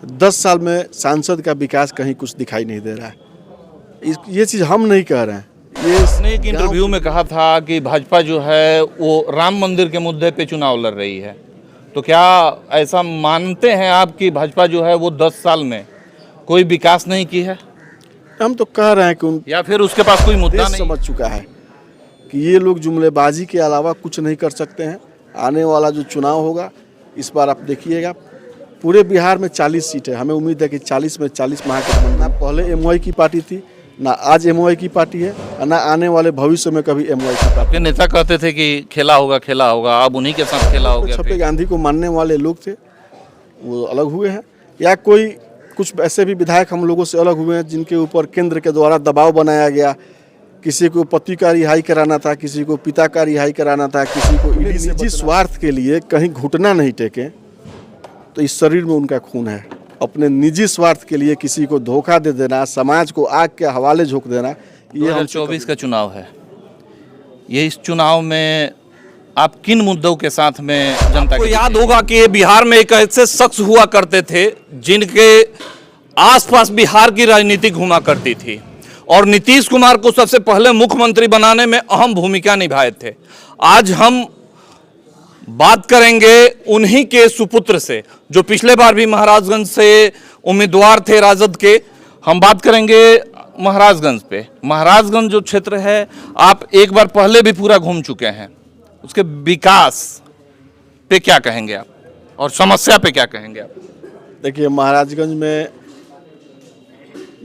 10 साल में सांसद का विकास कहीं कुछ दिखाई नहीं दे रहा है। ये चीज़ हम नहीं कह रहे हैं। ये आपने एक इंटरव्यू में कहा था कि भाजपा जो है वो राम मंदिर के मुद्दे पे चुनाव लड़ रही है, तो क्या ऐसा मानते हैं आप कि भाजपा जो है वो 10 साल में कोई विकास नहीं की है? हम तो कह रहे हैं कि या फिर उसके पास कोई मुद्दा नहीं? समझ चुका है कि ये लोग जुमलेबाजी के अलावा कुछ नहीं कर सकते हैं। आने वाला जो चुनाव होगा इस बार आप देखिएगा, पूरे बिहार में 40 सीट है। हमें उम्मीद है कि 40 में 40 महागठबंधन। ना पहले एमओआई की पार्टी थी, ना आज एमओआई की पार्टी है, और ना आने वाले भविष्य में कभी एमओआई की पार्टी। आपके नेता कहते थे कि खेला होगा, अब उन्हीं के साथ खेला हो गया। छपे गांधी को मानने वाले लोग थे, वो अलग हुए हैं, या कोई कुछ ऐसे भी विधायक हम लोगों से अलग हुए हैं जिनके ऊपर केंद्र के द्वारा दबाव बनाया गया। किसी को पति का रिहाई कराना था, किसी को पिता का रिहाई कराना था, किसी को निजी स्वार्थ के लिए कहीं घुटना नहीं टेके। तो इस शरीर में उनका खून है। अपने निजी स्वार्थ के लिए किसी को धोखा दे देना, समाज को आग के हवाले झोंक देना, ये 2024 का चुनाव है। ये इस चुनाव में आप किन मुद्दों के साथ में जनता को याद होगा कि बिहार में एक ऐसे शख्स हुआ करते थे जिनके आसपास बिहार की राजनीति घुमा करती थी और नीतीश कुमार को सबसे पहले मुख्यमंत्री बनाने में अहम भूमिका निभाए थे। आज हम बात करेंगे उन्हीं के सुपुत्र से जो पिछले बार भी महाराजगंज से उम्मीदवार थे राजद के। हम बात करेंगे महाराजगंज पे। महाराजगंज जो क्षेत्र है, आप एक बार पहले भी पूरा घूम चुके हैं, उसके विकास पे क्या कहेंगे आप और समस्या पे क्या कहेंगे आप? देखिए, महाराजगंज में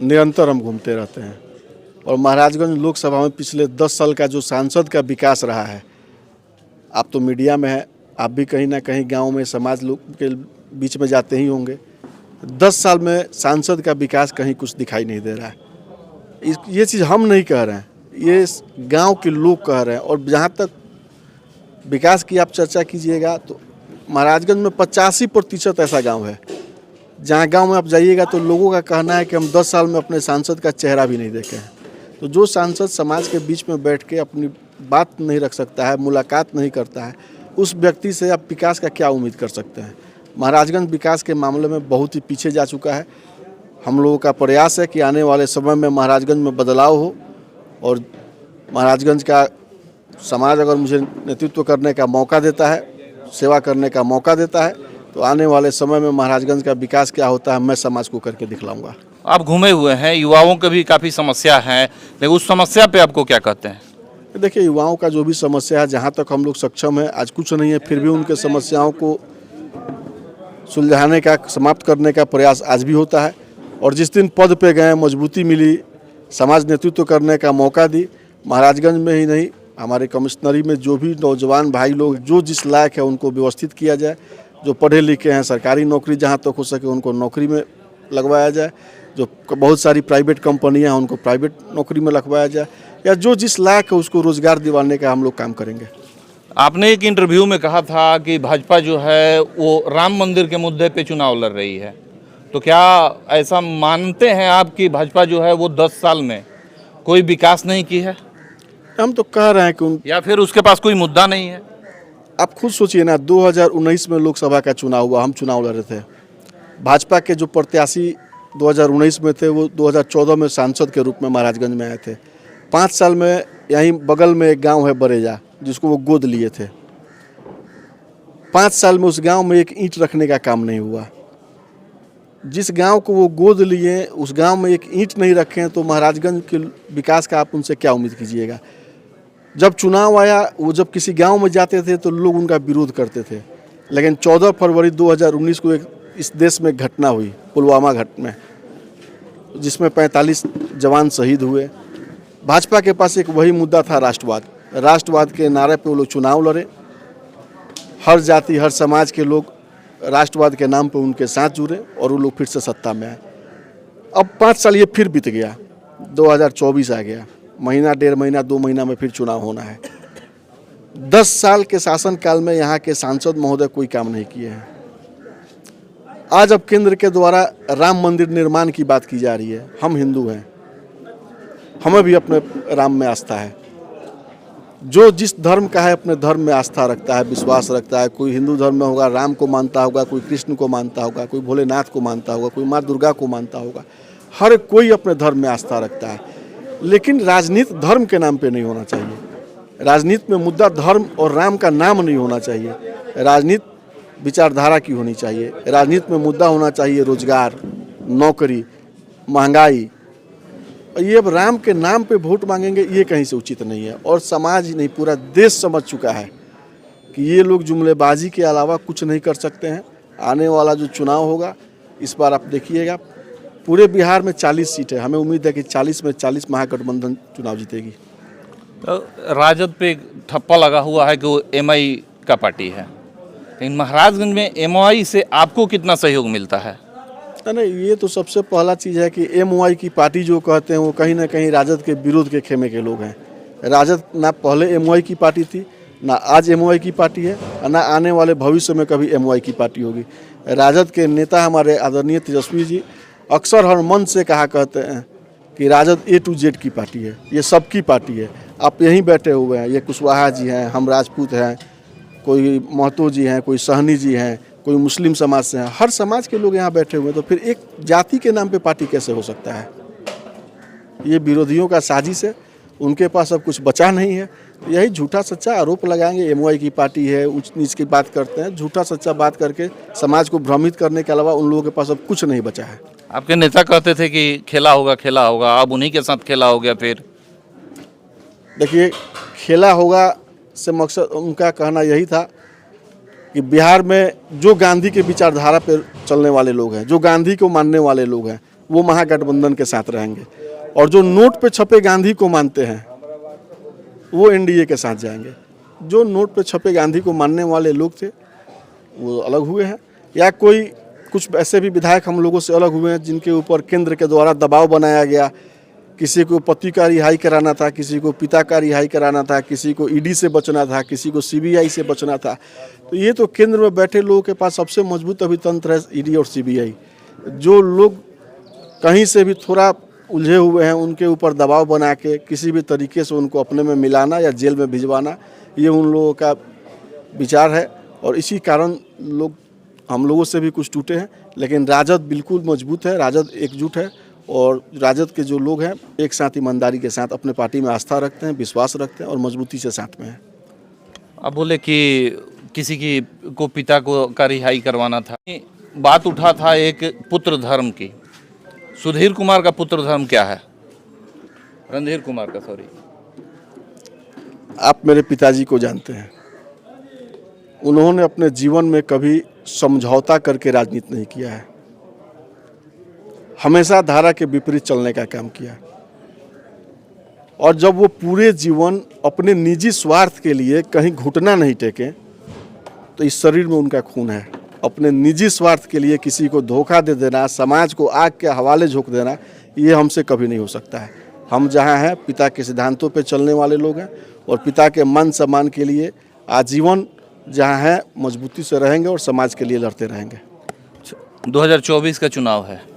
निरंतर हम घूमते रहते हैं और महाराजगंज लोकसभा में पिछले 10 साल का जो सांसद का विकास रहा है, आप तो मीडिया में है, आप भी कहीं ना कहीं गांव में समाज लोग के बीच में जाते ही होंगे। 10 साल में सांसद का विकास कहीं कुछ दिखाई नहीं दे रहा है। ये चीज़ हम नहीं कह रहे हैं, ये गांव के लोग कह रहे हैं। और जहां तक विकास की आप चर्चा कीजिएगा तो महाराजगंज में 85% ऐसा गांव है जहां गांव में आप जाइएगा तो लोगों का कहना है कि हम 10 साल में अपने सांसद का चेहरा भी नहीं देखे हैं। तो जो सांसद समाज के बीच में बैठ के अपनी बात नहीं रख सकता है, मुलाकात नहीं करता है, उस व्यक्ति से आप विकास का क्या उम्मीद कर सकते हैं? महाराजगंज विकास के मामले में बहुत ही पीछे जा चुका है। हम लोगों का प्रयास है कि आने वाले समय में महाराजगंज में बदलाव हो और महाराजगंज का समाज अगर मुझे नेतृत्व करने का मौका देता है, सेवा करने का मौका देता है, तो आने वाले समय में महाराजगंज का विकास क्या होता है मैं समाज को करके दिखलाऊंगा। आप घूमे हुए हैं, युवाओं की भी काफ़ी समस्या है, लेकिन उस समस्या पे आपको क्या कहते हैं? देखिए, युवाओं का जो भी समस्या है, जहाँ तक हम लोग सक्षम है, आज कुछ नहीं है फिर भी उनके समस्याओं को सुलझाने का, समाप्त करने का प्रयास आज भी होता है। और जिस दिन पद पे गए, मजबूती मिली, समाज नेतृत्व करने का मौका दी, महाराजगंज में ही नहीं हमारे कमिश्नरी में जो भी नौजवान भाई लोग जो जिस लायक है उनको व्यवस्थित किया जाए। जो पढ़े लिखे हैं, सरकारी नौकरी जहाँ तक हो सके उनको नौकरी में लगवाया जाए। जो बहुत सारी प्राइवेट कंपनियां हैं उनको प्राइवेट नौकरी में लगवाया जाए, या जो जिस लायक है उसको रोजगार दिलाने का हम लोग काम करेंगे। आपने एक इंटरव्यू में कहा था कि भाजपा जो है वो राम मंदिर के मुद्दे पे चुनाव लड़ रही है, तो क्या ऐसा मानते हैं आप कि भाजपा जो है वो 10 साल में कोई विकास नहीं की है? हम तो कह रहे हैं कि या फिर उसके पास कोई मुद्दा नहीं है? आप खुद सोचिए ना, 2019 में लोकसभा का चुनाव हुआ, हम चुनाव लड़ रहे थे। भाजपा के जो प्रत्याशी 2019 में थे वो 2014 में सांसद के रूप में महाराजगंज में आए थे। 5 साल में यहीं बगल में एक गांव है बरेजा, जिसको वो गोद लिए थे। 5 साल में उस गांव में एक ईंट रखने का काम नहीं हुआ। जिस गांव को वो गोद लिए, उस गांव में एक ईंट नहीं रखें तो महाराजगंज के विकास का आप उनसे क्या उम्मीद कीजिएगा? जब चुनाव आया, वो जब किसी गांव में जाते थे तो लोग उनका विरोध करते थे। लेकिन 14 फरवरी 2019 को एक इस देश में घटना हुई, पुलवामा घटना, जिसमें 45 जवान शहीद हुए। भाजपा के पास एक वही मुद्दा था, राष्ट्रवाद। राष्ट्रवाद के नारे पे वो लोग चुनाव लड़े। हर जाति, हर समाज के लोग राष्ट्रवाद के नाम पे उनके साथ जुड़े और वो लोग फिर से सत्ता में आए। अब 5 साल ये फिर बीत गया, 2024 आ गया। महीना, 1.5 महीना, 2 महीना में फिर चुनाव होना है। 10 साल के शासनकाल में यहाँ के सांसद महोदय कोई काम नहीं किए हैं। आज अब केंद्र के द्वारा राम मंदिर निर्माण की बात की जा रही है। हम हिंदू हैं, हमें भी अपने राम में आस्था है। जो जिस धर्म का है अपने धर्म में आस्था रखता है, विश्वास रखता है। कोई हिंदू धर्म में होगा, राम को मानता होगा, कोई कृष्ण को मानता होगा, कोई भोलेनाथ को मानता होगा, कोई माँ दुर्गा को मानता होगा। हर कोई अपने धर्म में आस्था रखता है, लेकिन राजनीति धर्म के नाम पे नहीं होना चाहिए। राजनीति में मुद्दा धर्म और राम का नाम नहीं होना चाहिए। राजनीति विचारधारा की होनी चाहिए। राजनीति में मुद्दा होना चाहिए रोजगार, नौकरी, महंगाई। ये अब राम के नाम पे वोट मांगेंगे, ये कहीं से उचित नहीं है। और समाज ही नहीं, पूरा देश समझ चुका है कि ये लोग जुमलेबाजी के अलावा कुछ नहीं कर सकते हैं। आने वाला जो चुनाव होगा, इस बार आप देखिएगा, पूरे बिहार में 40 सीट है। हमें उम्मीद है कि 40 में 40 महागठबंधन चुनाव जीतेगी। राजद पे एक ठप्पा लगा हुआ है कि वो एमआई का पार्टी है, लेकिन महाराजगंज में एमआई से आपको कितना सहयोग मिलता है? नहीं, ये तो सबसे पहला चीज़ है कि एमवाई की पार्टी जो कहते हैं वो कहीं ना कहीं राजद के विरोध के खेमे के लोग हैं। राजद ना पहले एमवाई की पार्टी थी, ना आज एमवाई की पार्टी है, ना आने वाले भविष्य में कभी एमवाई की पार्टी होगी। राजद के नेता हमारे आदरणीय तेजस्वी जी अक्सर हर मंच से कहा करते हैं कि राजद A to Z की पार्टी है, ये सबकी पार्टी है। आप यहीं बैठे हुए हैं, ये कुशवाहा जी हैं, हम राजपूत हैं, कोई महतो जी हैं, कोई सहनी जी हैं, कोई मुस्लिम समाज से हैं, हर समाज के लोग यहाँ बैठे हुए हैं। तो फिर एक जाति के नाम पे पार्टी कैसे हो सकता है? ये विरोधियों का साजिश है, उनके पास अब कुछ बचा नहीं है। यही झूठा सच्चा आरोप लगाएंगे, एमवाई की पार्टी है, ऊंच नीच की बात करते हैं, झूठा सच्चा बात करके समाज को भ्रमित करने के अलावा उन लोगों के पास अब कुछ नहीं बचा है। आपके नेता कहते थे कि खेला होगा, अब उन्हीं के साथ खेला हो गया। फिर देखिए, खेला होगा से मकसद उनका कहना यही था कि बिहार में जो गांधी के विचारधारा पर चलने वाले लोग हैं, जो गांधी को मानने वाले लोग हैं, वो महागठबंधन के साथ रहेंगे, और जो नोट पे छपे गांधी को मानते हैं वो एनडीए के साथ जाएंगे। जो नोट पे छपे गांधी को मानने वाले लोग थे वो अलग हुए हैं, या कोई कुछ ऐसे भी विधायक हम लोगों से अलग हुए हैं जिनके ऊपर केंद्र के द्वारा दबाव बनाया गया। किसी को पति का रिहाई कराना था, किसी को पिता का रिहाई कराना था, किसी को ईडी से बचना था, किसी को सीबीआई से बचना था। तो ये तो केंद्र में बैठे लोगों के पास सबसे मजबूत अभी तंत्र है ईडी और सीबीआई। जो लोग कहीं से भी थोड़ा उलझे हुए हैं उनके ऊपर दबाव बना के किसी भी तरीके से उनको अपने में मिलाना या जेल में भिजवाना, ये उन लोगों का विचार है। और इसी कारण लोग हम लोगों से भी कुछ टूटे हैं, लेकिन राजद बिल्कुल मजबूत है, राजद एकजुट है। और राजद के जो लोग हैं एक साथ ईमानदारी के साथ अपने पार्टी में आस्था रखते हैं, विश्वास रखते हैं और मजबूती से साथ में हैं। अब बोले कि किसी की को पिता को का रिहाई करवाना था, बात उठा था एक पुत्र धर्म की। सुधीर कुमार का पुत्र धर्म क्या है? रणधीर कुमार का, सॉरी। आप मेरे पिताजी को जानते हैं, उन्होंने अपने जीवन में कभी समझौता करके राजनीति नहीं किया है, हमेशा धारा के विपरीत चलने का काम किया। और जब वो पूरे जीवन अपने निजी स्वार्थ के लिए कहीं घुटना नहीं टेके, तो इस शरीर में उनका खून है। अपने निजी स्वार्थ के लिए किसी को धोखा दे देना, समाज को आग के हवाले झोंक देना, ये हमसे कभी नहीं हो सकता है। हम जहाँ हैं पिता के सिद्धांतों पे चलने वाले लोग हैं, और पिता के मान सम्मान के लिए आजीवन जहाँ हैं मजबूती से रहेंगे और समाज के लिए लड़ते रहेंगे। 2024 का चुनाव है,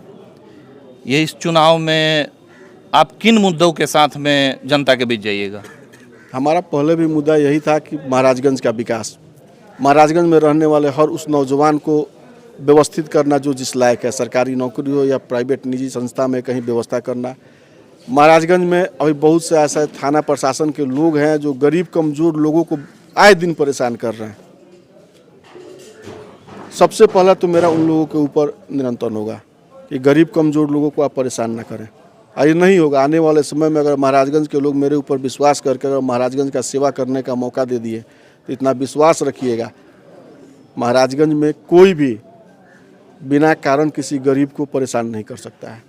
ये इस चुनाव में आप किन मुद्दों के साथ में जनता के बीच जाइएगा? हमारा पहले भी मुद्दा यही था कि महाराजगंज का विकास, महाराजगंज में रहने वाले हर उस नौजवान को व्यवस्थित करना जो जिस लायक है, सरकारी नौकरी हो या प्राइवेट निजी संस्था में कहीं व्यवस्था करना। महाराजगंज में अभी बहुत से ऐसा थाना प्रशासन के लोग हैं जो गरीब कमज़ोर लोगों को आए दिन परेशान कर रहे हैं। सबसे पहला तो मेरा उन लोगों के ऊपर निरंतर होगा कि गरीब कमज़ोर लोगों को आप परेशान ना करें। ये नहीं होगा। आने वाले समय में अगर महाराजगंज के लोग मेरे ऊपर विश्वास करके अगर महाराजगंज का सेवा करने का मौका दे दिए, तो इतना विश्वास रखिएगा, महाराजगंज में कोई भी बिना कारण किसी गरीब को परेशान नहीं कर सकता है।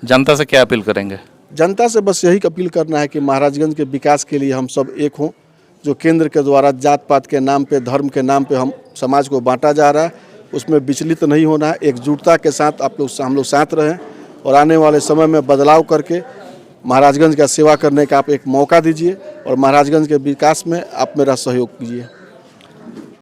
जनता से क्या अपील करेंगे? जनता से बस यही अपील करना है कि महाराजगंज के विकास के लिए हम सब एक हों। जो केंद्र के द्वारा जात पात के नाम पे, धर्म के नाम पे हम समाज को बांटा जा रहा है, उसमें विचलित नहीं होना है। एकजुटता के साथ हम लोग साथ रहें और आने वाले समय में बदलाव करके महाराजगंज का सेवा करने का आप एक मौका दीजिए और महाराजगंज के विकास में आप मेरा सहयोग कीजिए।